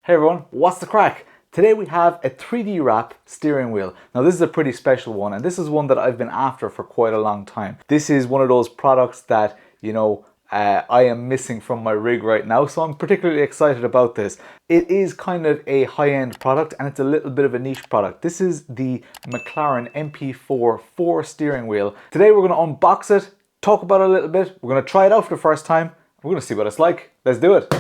Hey everyone, what's the crack? Today we have a 3D wrap steering wheel. Now this is a pretty special one, and this is one that I've been after for quite a long time. This is one of those products that, I am missing from my rig right now, so I'm particularly excited about this. It is kind of a high-end product, and it's a little bit of a niche product. This is the McLaren MP4 steering wheel. Today we're going to unbox it, talk about it a little bit. We're going to try it out for the first time. We're going to see what it's like. Let's do it.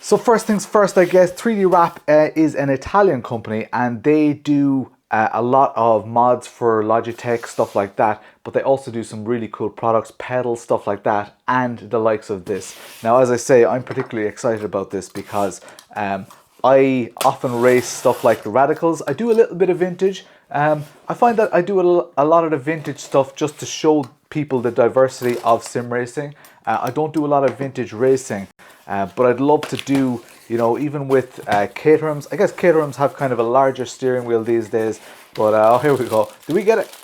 So first things first, I guess 3D Wrap is an Italian company, and they do a lot of mods for Logitech, stuff like that, but they also do some really cool products, pedals, stuff like that, and the likes of this. Now, as I say, I'm particularly excited about this because I often race stuff like the Radicals. I do a little bit of vintage. I find that I do a lot of the vintage stuff just to show people the diversity of sim racing. I don't do a lot of vintage racing, but I'd love to do, even with Caterhams. I guess Caterhams have kind of a larger steering wheel these days, but oh, here we go. Do we get it?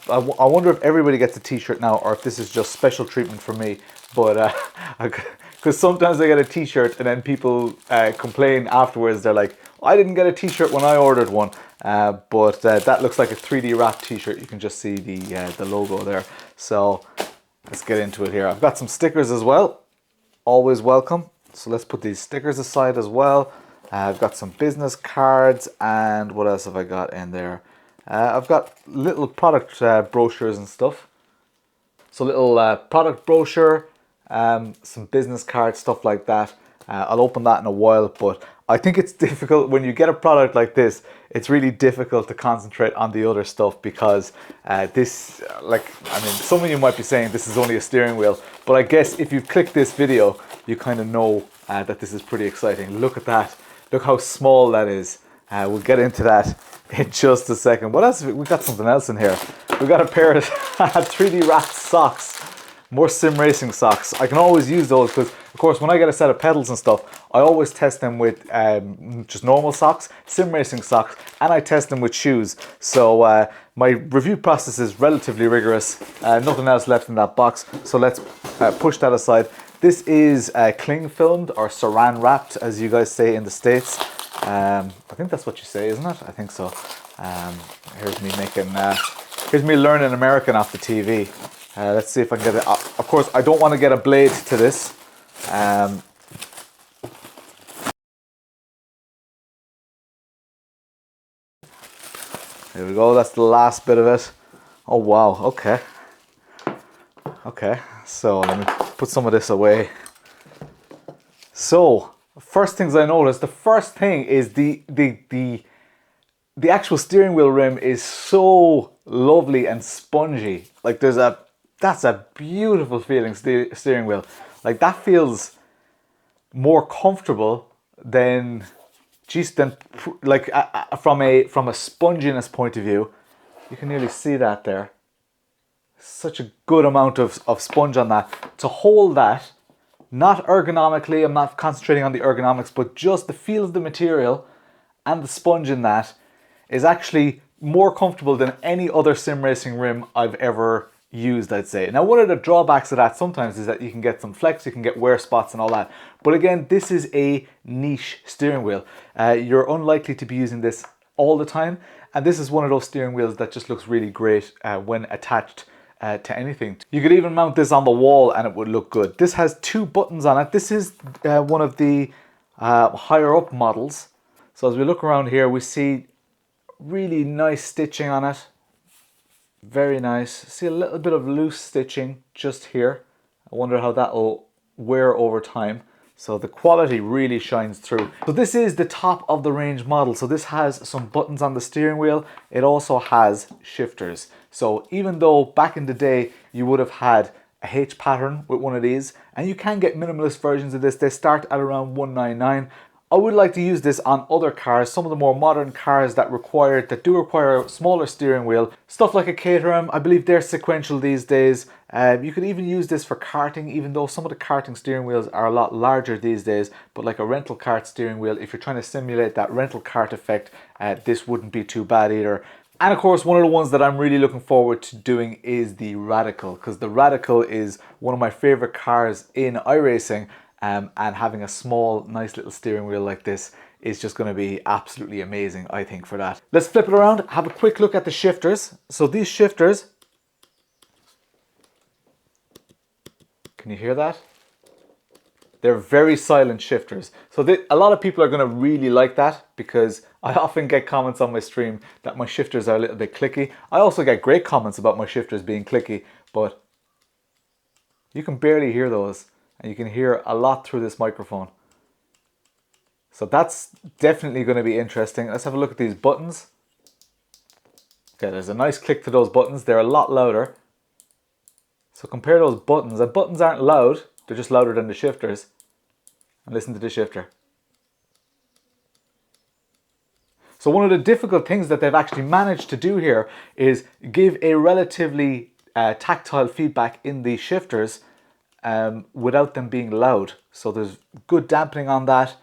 I wonder if everybody gets a t-shirt now, or if this is just special treatment for me, but because sometimes I get a t-shirt and then people complain afterwards. They're like, I didn't get a t-shirt when I ordered one, but that looks like a 3D wrap t-shirt. You can just see the logo there. So let's get into it here. I've got some stickers as well, always welcome. So let's put these stickers aside as well. I've got some business cards, and what else have I got in there? I've got little product brochures and stuff. So little product brochure, some business cards, stuff like that. I'll open that in a while, but I think it's difficult when you get a product like this. It's really difficult to concentrate on the other stuff because some of you might be saying this is only a steering wheel, but I guess if you've clicked this video, you kind of know that this is pretty exciting. Look at that. Look how small that is. We'll get into that in just a second. What else? We got something else in here. We got a pair of 3D wrapped socks. More sim racing socks. I can always use those because, of course, when I get a set of pedals and stuff, I always test them with just normal socks, sim racing socks, and I test them with shoes. So my review process is relatively rigorous. Nothing else left in that box. So let's push that aside. This is cling filmed, or saran wrapped, as you guys say in the States. I think that's what you say, isn't it? I think so. Here's me learning American off the TV. Let's see if I can get it. Of course, I don't want to get a blade to this. There we go. That's the last bit of it. Oh wow. Okay. Okay. So let me put some of this away. So first things I noticed. The first thing is the actual steering wheel rim is so lovely and spongy. Like that's a beautiful feeling steering wheel. Like that feels more comfortable than from a sponginess point of view. You can nearly see that there. Such a good amount of sponge on that. To hold that, not ergonomically, I'm not concentrating on the ergonomics, but just the feel of the material and the sponge in that is actually more comfortable than any other sim racing rim I've ever used, I'd say. Now, one of the drawbacks of that sometimes is that you can get some flex, you can get wear spots and all that. But again, this is a niche steering wheel. You're unlikely to be using this all the time. And this is one of those steering wheels that just looks really great when attached to anything. You could even mount this on the wall and it would look good. This has two buttons on it. This is one of the higher up models. So as we look around here, we see really nice stitching on it. Very nice. See a little bit of loose stitching just here. I wonder how that will wear over time. So the quality really shines through. So this is the top of the range model. So this has some buttons on the steering wheel. It also has shifters. So even though back in the day you would have had a H pattern with one of these, and you can get minimalist versions of this, they start at around $199. I would like to use this on other cars, some of the more modern cars that do require a smaller steering wheel. Stuff like a Caterham, I believe they're sequential these days. You could even use this for karting, even though some of the karting steering wheels are a lot larger these days. But like a rental kart steering wheel, if you're trying to simulate that rental kart effect, this wouldn't be too bad either. And of course, one of the ones that I'm really looking forward to doing is the Radical, because the Radical is one of my favorite cars in iRacing. And having a small, nice little steering wheel like this is just going to be absolutely amazing, I think, for that. Let's flip it around, have a quick look at the shifters. So these shifters, can you hear that? They're very silent shifters. So a lot of people are going to really like that, because I often get comments on my stream that my shifters are a little bit clicky. I also get great comments about my shifters being clicky, but you can barely hear those. And you can hear a lot through this microphone. So that's definitely going to be interesting. Let's have a look at these buttons. Okay, there's a nice click to those buttons. They're a lot louder. So compare those buttons. The buttons aren't loud. They're just louder than the shifters. And listen to the shifter. So one of the difficult things that they've actually managed to do here is give a relatively tactile feedback in the shifters without them being loud. So there's good dampening on that.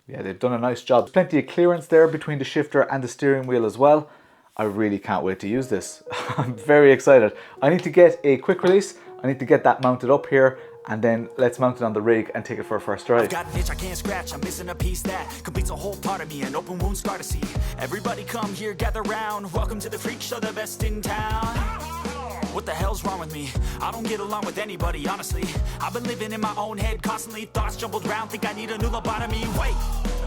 Yeah, they've done a nice job. Plenty of clearance there between the shifter and the steering wheel as well. I really can't wait to use this. I'm very excited. I need to get a quick release. I need to get that mounted up here, and then let's mount it on the rig and take it for a first ride. Got an itch I can't scratch, I'm missing a piece that completes a whole part of me, an open wound scar to see. Everybody come here, gather round. Welcome to the freak show, the best in town. What the hell's wrong with me? I don't get along with anybody, honestly. I've been living in my own head constantly. Thoughts jumbled around, think I need a new lobotomy. Wait,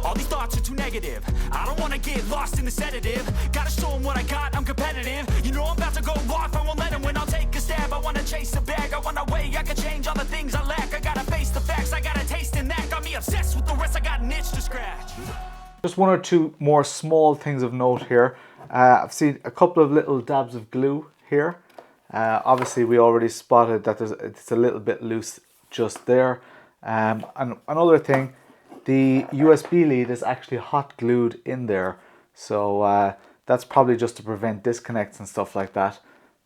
all these thoughts are too negative. I don't wanna get lost in the sedative. Gotta show them what I got, I'm competitive. You know I'm about to go off, I won't let them win. I'll take a stab, I wanna chase the bag. I wanna weigh, I can change all the things I lack. I gotta face the facts, I got a taste in that. Got me obsessed with the rest, I got an itch to scratch. Just one or two more small things of note here. I've seen a couple of little dabs of glue here. Obviously we already spotted that it's a little bit loose just there. And another thing, the USB lead is actually hot glued in there. So that's probably just to prevent disconnects and stuff like that.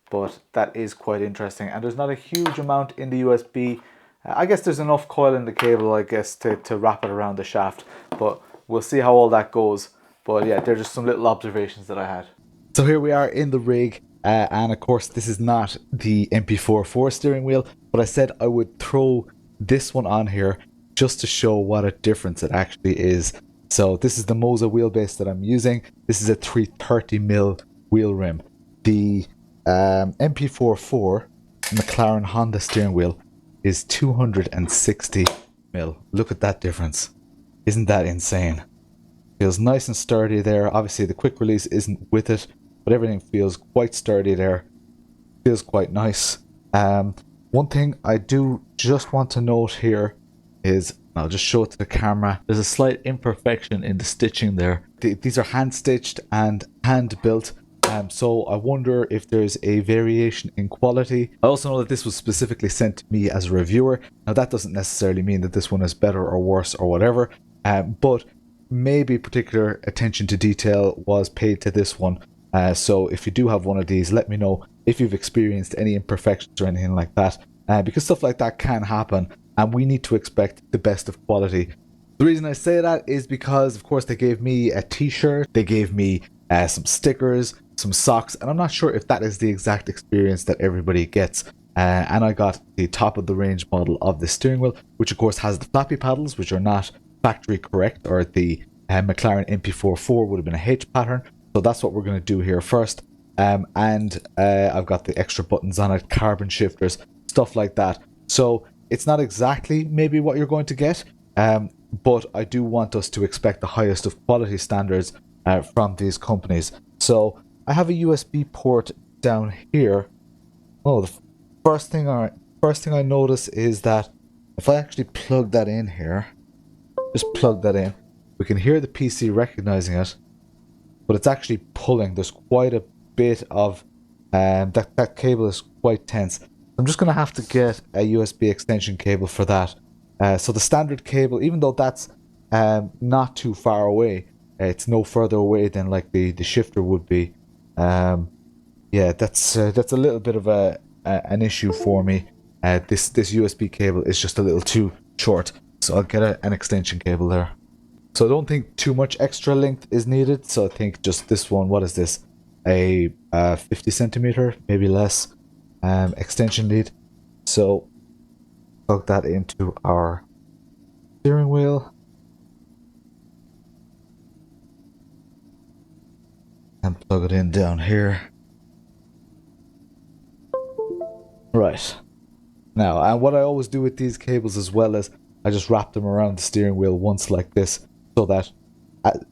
But that is quite interesting. And there's not a huge amount in the USB. I guess there's enough coil in the cable, I guess, to wrap it around the shaft. But we'll see how all that goes. But yeah, they're just some little observations that I had. So here we are in the rig. And of course, this is not the MP4 steering wheel, but I said I would throw this one on here just to show what a difference it actually is. So this is the Moza wheelbase that I'm using. This is a 330mm wheel rim. The MP4 McLaren Honda steering wheel is 260mm. Look at that difference. Isn't that insane? Feels nice and sturdy there. Obviously the quick release isn't with it, but everything feels quite sturdy there. Feels quite nice. One thing I do just want to note here is, I'll just show it to the camera, there's a slight imperfection in the stitching there. These are hand stitched and hand built, so I wonder if there's a variation in quality. I also know that this was specifically sent to me as a reviewer. Now that doesn't necessarily mean that this one is better or worse or whatever, but maybe particular attention to detail was paid to this one. So if you do have one of these, let me know if you've experienced any imperfections or anything like that, because stuff like that can happen and we need to expect the best of quality. The reason I say that is because, of course, they gave me a t-shirt, they gave me some stickers, some socks, and I'm not sure if that is the exact experience that everybody gets. And I got the top of the range model of the steering wheel, which of course has the flappy paddles, which are not factory correct, or the McLaren MP4 would have been a H pattern. So that's what we're going to do here first. And I've got the extra buttons on it, carbon shifters, stuff like that. So it's not exactly maybe what you're going to get, but I do want us to expect the highest of quality standards from these companies. So I have a USB port down here. Oh, the first thing I notice is that if I actually plug that in here, just plug that in, we can hear the PC recognizing it. But it's actually pulling. There's quite a bit of that cable is quite tense. I'm just going to have to get a USB extension cable for that. So the standard cable, even though that's not too far away, it's no further away than like the shifter would be. Yeah, that's a little bit of an issue for me. This USB cable is just a little too short, so I'll get an extension cable there. So I don't think too much extra length is needed. So I think just this one. What is this? A 50 centimeter, maybe less, extension lead. So plug that into our steering wheel. And plug it in down here. Right. Now, and what I always do with these cables as well is I just wrap them around the steering wheel once like this, so that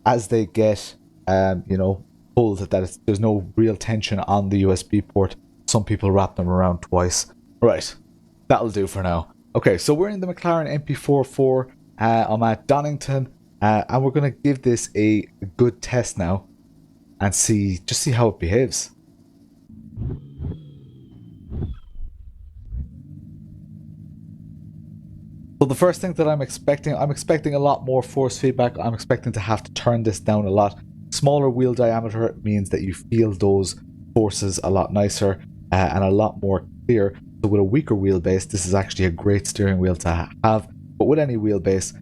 as they get, pulled, that there's no real tension on the USB port. Some people wrap them around twice. Right. That'll do for now. Okay, so we're in the McLaren MP4. I'm at Donington, and we're going to give this a good test now and see how it behaves. So the first thing that I'm expecting a lot more force feedback. I'm expecting to have to turn this down a lot. Smaller wheel diameter means that you feel those forces a lot nicer and a lot more clear. So with a weaker wheelbase, this is actually a great steering wheel to have. But with any wheelbase,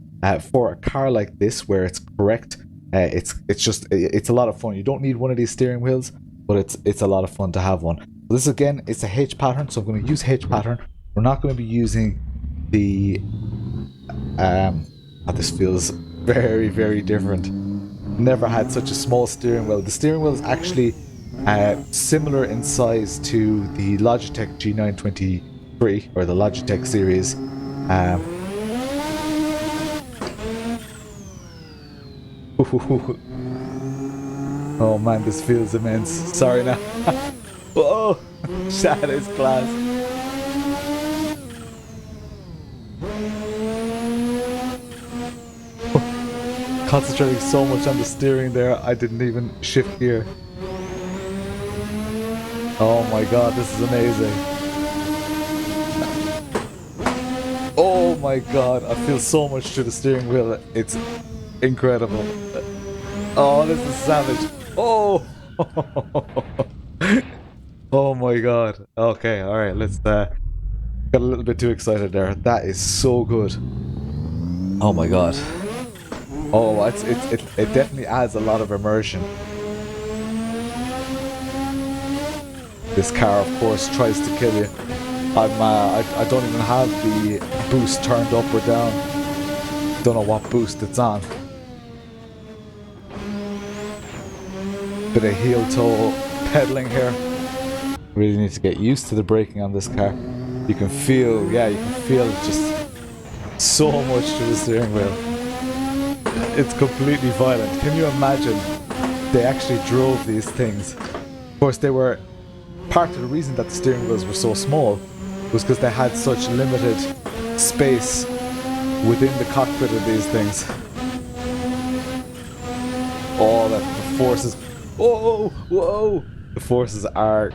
for a car like this where it's correct, it's a lot of fun. You don't need one of these steering wheels, but it's a lot of fun to have one. So this again, it's a H pattern, so I'm going to use H pattern. We're not going to be using the this feels very, very different. Never had such a small steering wheel. The steering wheel is actually similar in size to the Logitech G923 or the Logitech series. Oh man, this feels immense. Sorry now. Whoa, that is class. Concentrating so much on the steering there, I didn't even shift gear. Oh my god, this is amazing. Oh my god, I feel so much through the steering wheel. It's incredible. Oh, this is savage. Oh! Oh my god. Okay, alright, let's got a little bit too excited there. That is so good. Oh my god. Oh, it definitely adds a lot of immersion. This car, of course, tries to kill you. I don't even have the boost turned up or down. Don't know what boost it's on. Bit of heel toe pedaling here. Really need to get used to the braking on this car. You can feel just so much to the steering wheel. It's completely violent. Can you imagine? They actually drove these things. Of course, they were part of the reason that the steering wheels were so small was because they had such limited space within the cockpit of these things. Oh, the forces. Oh, whoa! The forces are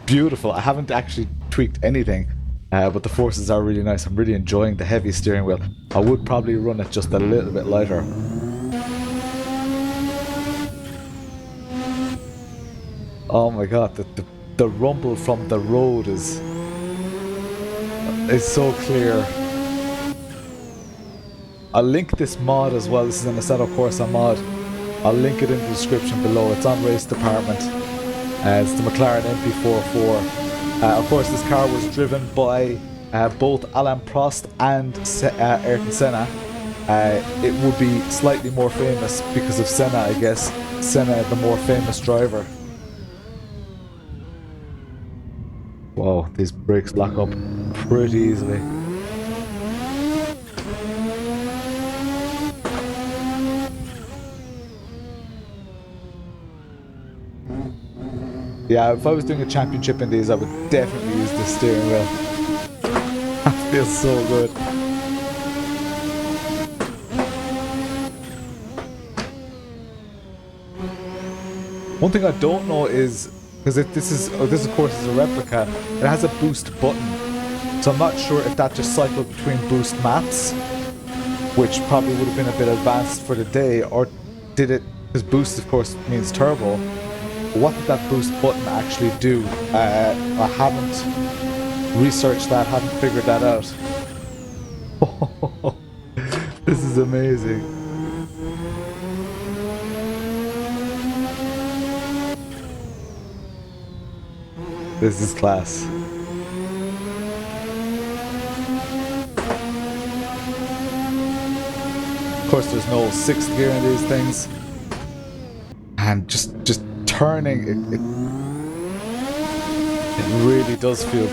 beautiful. I haven't actually tweaked anything, but the forces are really nice. I'm really enjoying the heavy steering wheel. I would probably run it just a little bit lighter. Oh my god, the rumble from the road is so clear. I'll link this mod as well. This is an Assetto Corsa mod. I'll link it in the description below. It's on Race Department. It's the McLaren MP4. Of course, this car was driven by both Alain Prost and Ayrton Senna. It would be slightly more famous because of Senna, I guess. Senna, the more famous driver. Whoa, these brakes lock up pretty easily. Yeah, if I was doing a championship in these, I would definitely use the steering wheel. That feels so good. One thing I don't know is, because this of course is a replica, it has a boost button. So I'm not sure if that just cycled between boost maps, which probably would have been a bit advanced for the day, or did it, because boost of course means turbo, what did that boost button actually do? I haven't researched that, haven't figured that out. This is amazing. This is class. Of course, there's no sixth gear in these things, and just turning it really does feel.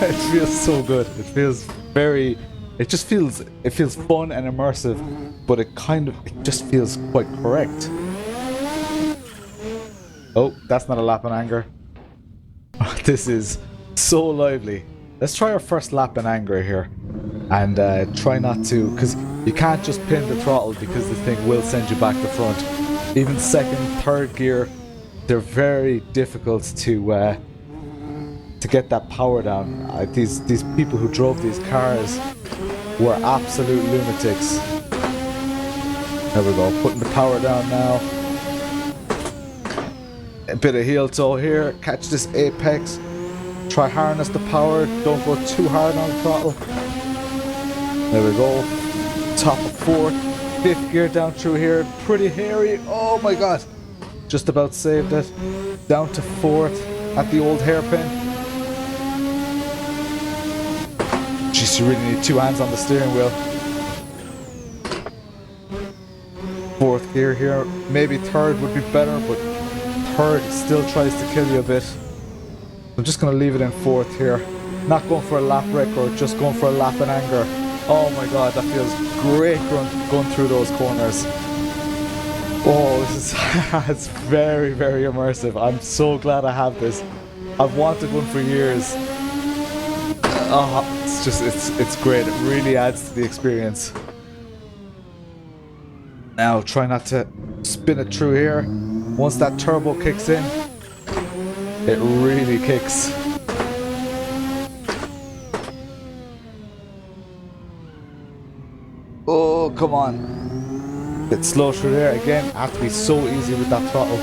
It feels so good. It feels very. It feels fun and immersive, but it just feels quite correct. Oh, that's not a lap in anger. This is so lively. Let's try our first lap in anger here, and try not to, because you can't just pin the throttle because the thing will send you back to front. Even second, third gear, they're very difficult to get that power down. These people who drove these cars were absolute lunatics. There we go, putting the power down now. A bit of heel toe here, catch this apex. Try harness the power, don't go too hard on the throttle. There we go. Top of fourth, fifth gear down through here, pretty hairy. Oh my god, just about saved it. Down to fourth at the old hairpin. Jeez, you really need two hands on the steering wheel. Fourth gear here, maybe third would be better, but third still tries to kill you a bit. I'm just going to leave it in fourth here. Not going for a lap record, just going for a lap in anger. Oh my god, that feels great going through those corners. Oh, this is it's very, very immersive. I'm so glad I have this. I've wanted one for years. Oh, it's great. It really adds to the experience. Now, try not to spin it through here. Once that turbo kicks in, it really kicks. Oh, come on. Bit slow through there. Again, have to be so easy with that throttle.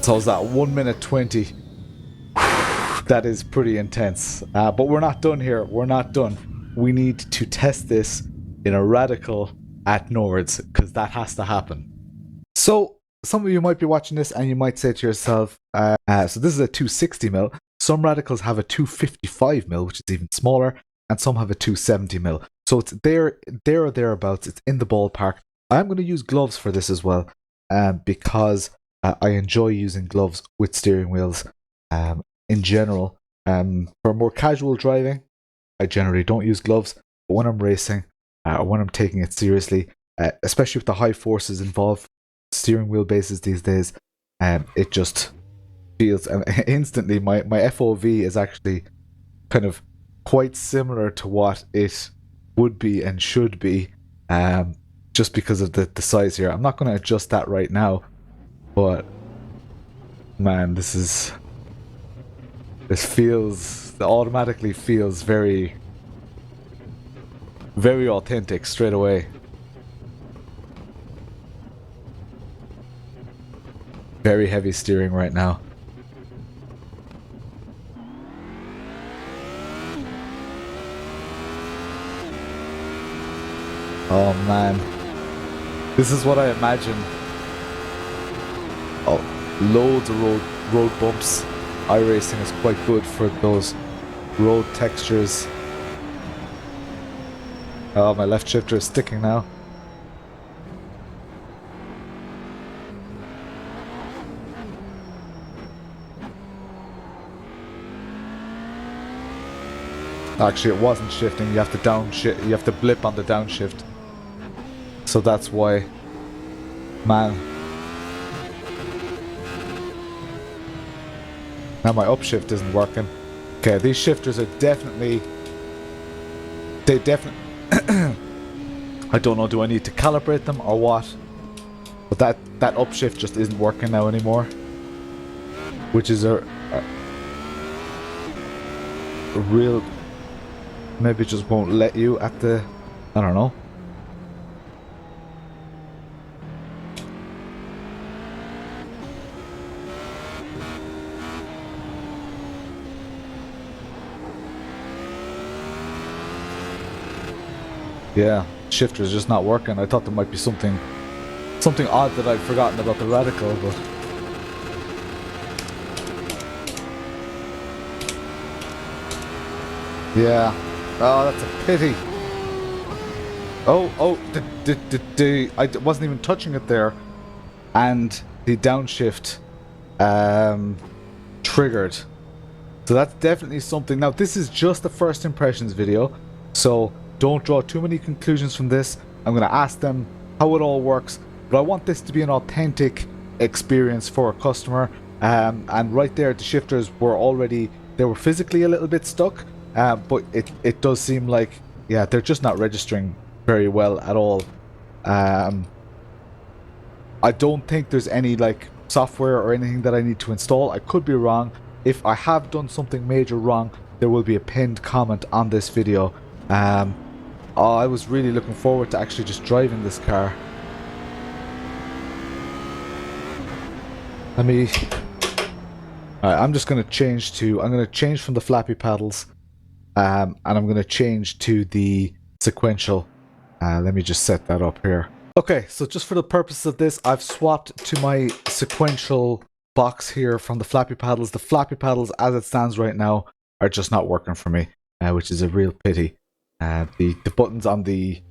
So is that 1 minute 20. That is pretty intense. But we're not done here. We're not done. We need to test this in a Radical at Nords, because that has to happen. So, some of you might be watching this and you might say to yourself, so this is a 260mm. Some Radicals have a 255mm, which is even smaller, and some have a 270mm. So it's there or thereabouts. It's in the ballpark. I'm going to use gloves for this as well, because I enjoy using gloves with steering wheels in general. For more casual driving, I generally don't use gloves, but when I'm racing, or when I'm taking it seriously, especially with the high forces involved, steering wheel bases these days, it just feels, and instantly my FOV is actually kind of quite similar to what it would be and should be, just because of the size here. I'm not going to adjust that right now, but man, this automatically feels very, very authentic straight away. Very heavy steering right now. Oh man, this is what I imagine. Oh, loads of road bumps. iRacing is quite good for those road textures. Oh, my left shifter is sticking now. Actually, it wasn't shifting. You have to downshift. You have to blip on the downshift. So that's why, man. Now my upshift isn't working. Okay, these shifters are definitely. They definitely. I don't know. Do I need to calibrate them or what? But that upshift just isn't working now anymore. Which is real... Maybe it just won't let you at the... I don't know. Yeah, shifter's just not working. I thought there might be something odd that I'd forgotten about the Radical, but... Yeah. Oh, that's a pity. Oh, I wasn't even touching it there. And the downshift triggered. So that's definitely something. Now, this is just the first impressions video, so don't draw too many conclusions from this. I'm going to ask them how it all works, but I want this to be an authentic experience for a customer. And right there, the shifters were already, they were physically a little bit stuck, but it does seem like, yeah, they're just not registering very well at all. I don't think there's any like software or anything that I need to install. I could be wrong. If I have done something major wrong, there will be a pinned comment on this video. I was really looking forward to actually just driving this car. Alright, I'm just going to change to, I'm going to change from the flappy paddles, and I'm going to change to the sequential. Let me just set that up here. Okay, so just for the purpose of this, I've swapped to my sequential box here from the flappy paddles. The flappy paddles, as it stands right now, are just not working for me, which is a real pity. The buttons on the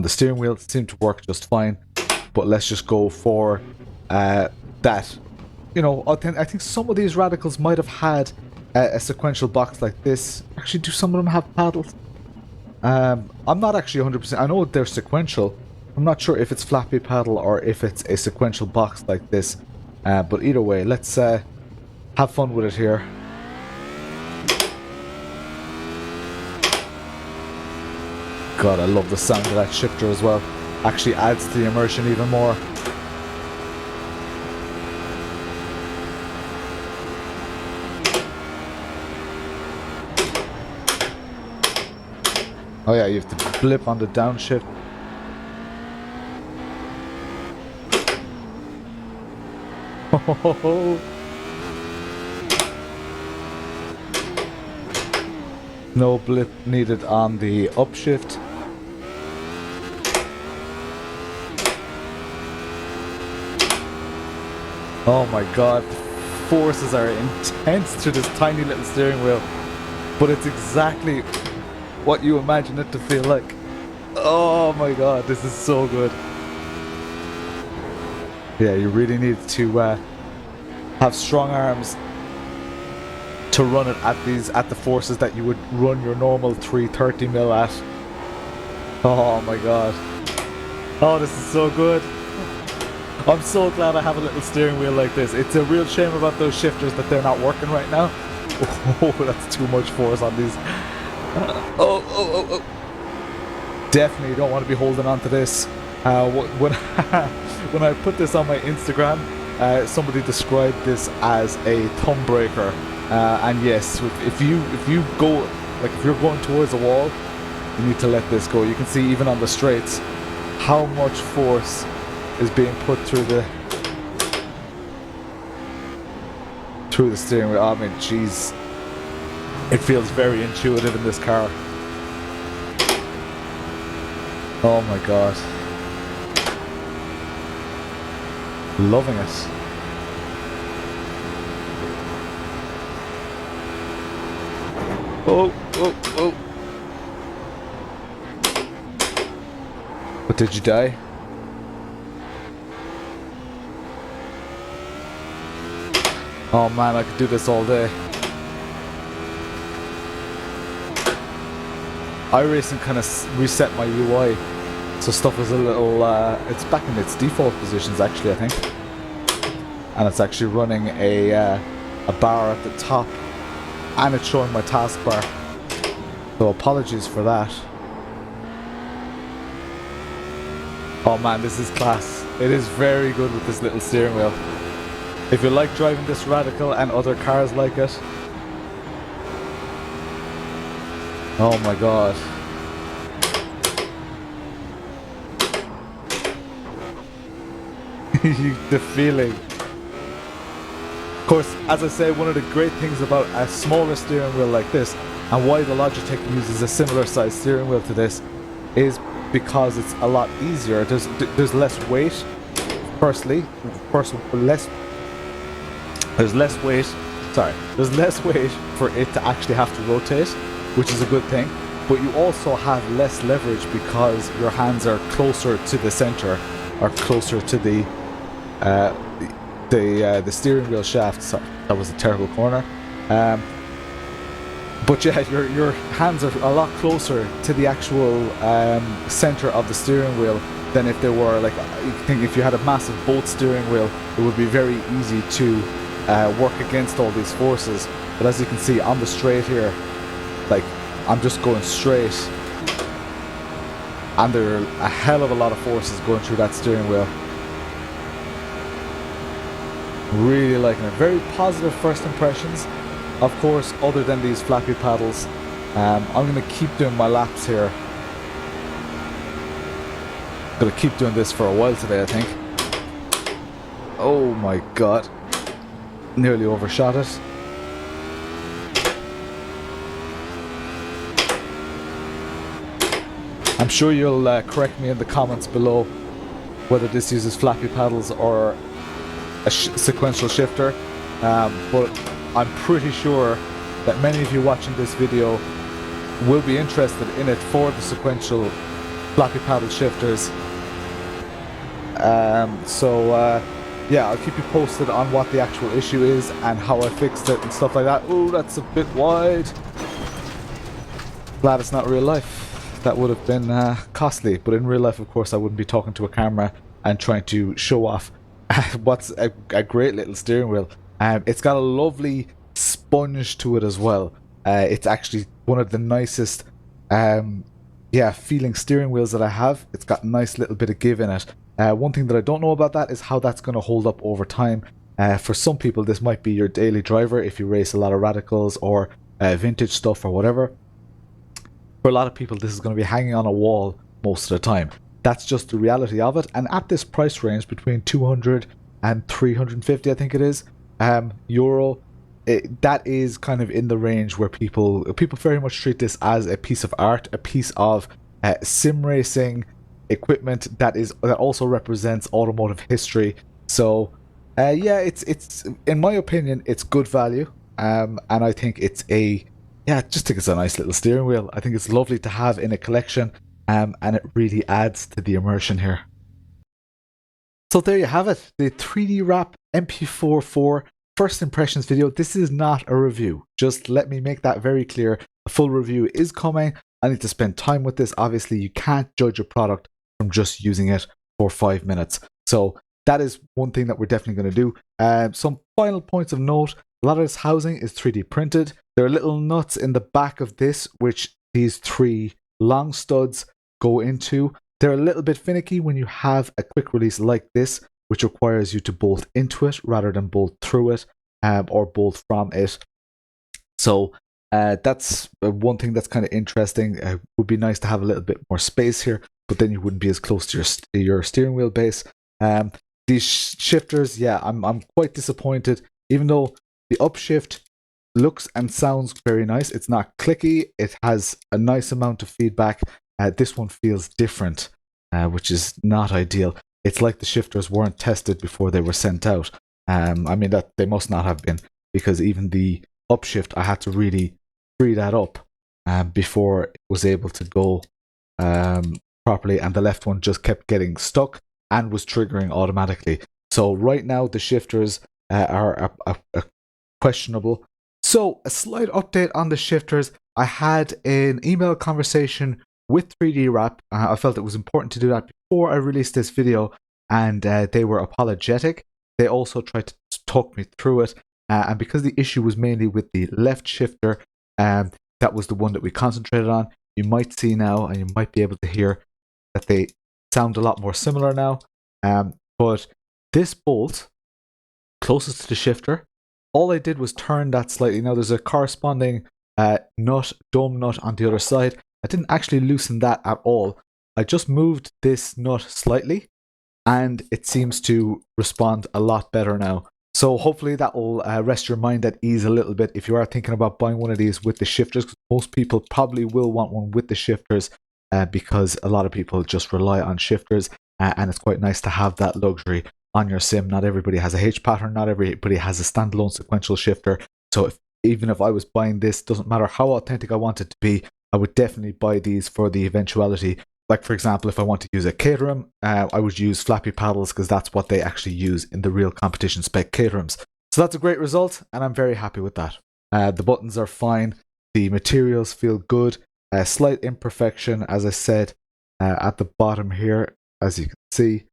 steering wheel seem to work just fine, but let's just go for that. You know, I think some of these Radicals might have had a sequential box like this. Actually, do some of them have paddles? I'm not actually 100%. I know they're sequential. I'm not sure if it's flappy paddle or if it's a sequential box like this. But either way, let's have fun with it here. God, I love the sound of that shifter as well. Actually adds to the immersion even more. Oh yeah, you have to blip on the downshift. No blip needed on the upshift. Oh my god, the forces are intense through this tiny little steering wheel, but it's exactly what you imagine it to feel like. Oh my god, this is so good. Yeah, you really need to have strong arms to run it at the forces that you would run your normal 330mm at. Oh my god. Oh, this is so good. I'm so glad I have a little steering wheel like this. It's a real shame about those shifters that they're not working right now. Oh, that's too much force on these. Oh. Definitely don't want to be holding on to this. When I put this on my Instagram, somebody described this as a thumb breaker. And yes, if you go, like if you're going towards a wall, you need to let this go. You can see even on the straights how much force is being put through the steering wheel. I mean, jeez, it feels very intuitive in this car. Oh my god, loving it. Oh. But did you die? Oh man, I could do this all day. iRacing kind of reset my UI, so stuff is a little, it's back in its default positions actually, I think. And it's actually running a bar at the top, and it's showing my taskbar. So apologies for that. Oh man, this is class. It is very good with this little steering wheel. If you like driving this Radical and other cars like it, Oh my god. The feeling. Of course, as I say, one of the great things about a smaller steering wheel like this, and why the Logitech uses a similar size steering wheel to this, is because it's a lot easier. There's less weight. Firstly, there's less weight. Sorry, there's less weight for it to actually have to rotate, which is a good thing. But you also have less leverage because your hands are closer to the center, or closer to the steering wheel shaft. Sorry, that was a terrible corner. But yeah, your hands are a lot closer to the actual center of the steering wheel than if they were like, you think if you had a massive boat steering wheel, it would be very easy to work against all these forces. But as you can see on the straight here, like I'm just going straight, and there are a hell of a lot of forces going through that steering wheel. Really liking it. Very positive first impressions. Of course, other than these flappy paddles, I'm going to keep doing my laps here. Going to keep doing this for a while today, I think. Oh my god. Nearly overshot it. I'm sure you'll correct me in the comments below whether this uses flappy paddles or a sequential shifter, but I'm pretty sure that many of you watching this video will be interested in it for the sequential flappy paddle shifters. Yeah, I'll keep you posted on what the actual issue is and how I fixed it and stuff like that. Oh, that's a bit wide. Glad it's not real life. That would have been costly, but in real life, of course, I wouldn't be talking to a camera and trying to show off what's a great little steering wheel. It's got a lovely sponge to it as well. It's actually one of the nicest feeling steering wheels that I have. It's got a nice little bit of give in it. One thing that I don't know about that is how that's going to hold up over time. For some people, this might be your daily driver if you race a lot of radicals or vintage stuff or whatever. For a lot of people, this is going to be hanging on a wall most of the time. That's just the reality of it. And at this price range, between 200 and 350, I think it is, euro, that is kind of in the range where people very much treat this as a piece of art, a piece of sim racing equipment that also represents automotive history. So yeah, it's in my opinion, it's good value, and I think it's a nice little steering wheel. I think it's lovely to have in a collection, and it really adds to the immersion here. So there you have it, the 3D Wrap MP4 first impressions video. This is not a review, just let me make that very clear. A full review is coming. I need to spend time with this. Obviously, you can't judge a product from just using it for 5 minutes. So that is one thing that we're definitely going to do. Some final points of note. A lot of this housing is 3D printed. There are little nuts in the back of this, which these 3 long studs go into. They're a little bit finicky when you have a quick release like this, which requires you to bolt into it rather than bolt through it, or bolt from it. So that's one thing that's kind of interesting. It would be nice to have a little bit more space here, but then you wouldn't be as close to your steering wheel base. These shifters, yeah, I'm quite disappointed. Even though the upshift looks and sounds very nice, it's not clicky. It has a nice amount of feedback. This one feels different, which is not ideal. It's like the shifters weren't tested before they were sent out. I mean, that they must not have been, because even the upshift, I had to really free that up before it was able to go properly, and the left one just kept getting stuck and was triggering automatically. So right now the shifters are questionable. So a slight update on the shifters. I had an email conversation with 3D Wrap. I felt it was important to do that before I released this video, and they were apologetic. They also tried to talk me through it, and because the issue was mainly with the left shifter, that was the one that we concentrated on. You might see now, and you might be able to hear that they sound a lot more similar now. But this bolt closest to the shifter, all I did was turn that slightly. Now there's a corresponding dome nut on the other side. I didn't actually loosen that at all. I just moved this nut slightly and it seems to respond a lot better now. So hopefully that will rest your mind at ease a little bit if you are thinking about buying one of these with the shifters. Most people probably will want one with the shifters because a lot of people just rely on shifters and it's quite nice to have that luxury on your sim. Not everybody has a H pattern, not everybody has a standalone sequential shifter. So even if I was buying this, doesn't matter how authentic I want it to be, I would definitely buy these for the eventuality. Like for example, if I want to use a Caterham, I would use flappy paddles because that's what they actually use in the real competition spec Caterhams. So that's a great result and I'm very happy with that. The buttons are fine, the materials feel good, a slight imperfection as I said at the bottom here as you can see.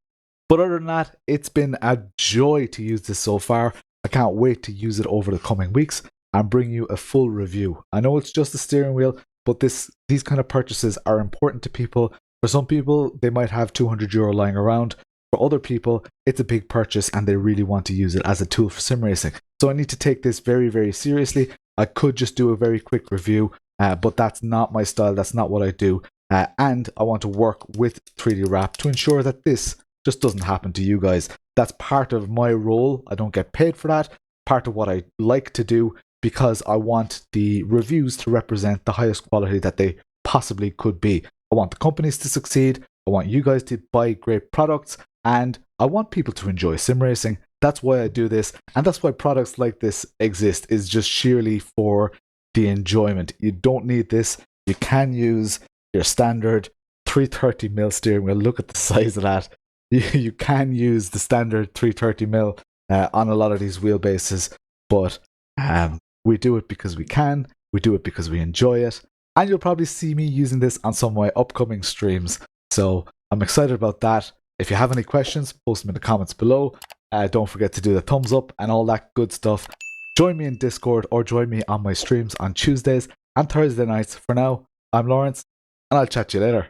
But other than that, it's been a joy to use this so far. I can't wait to use it over the coming weeks and bring you a full review. I know it's just a steering wheel, but these kind of purchases are important to people. For some people, they might have €200 lying around. For other people, it's a big purchase and they really want to use it as a tool for sim racing. So I need to take this very, very seriously. I could just do a very quick review, but that's not my style. That's not what I do. And I want to work with 3D Wrap to ensure that this just doesn't happen to you guys. That's part of my role. I don't get paid for that. Part of what I like to do because I want the reviews to represent the highest quality that they possibly could be. I want the companies to succeed. I want you guys to buy great products and I want people to enjoy sim racing. That's why I do this. And that's why products like this exist, is just sheerly for the enjoyment. You don't need this. You can use your standard 330mm steering wheel. Look at the size of that. You can use the standard 330mm on a lot of these wheelbases, but we do it because we can. We do it because we enjoy it. And you'll probably see me using this on some of my upcoming streams. So I'm excited about that. If you have any questions, post them in the comments below. Don't forget to do the thumbs up and all that good stuff. Join me in Discord or join me on my streams on Tuesdays and Thursday nights. For now, I'm Lawrence and I'll chat to you later.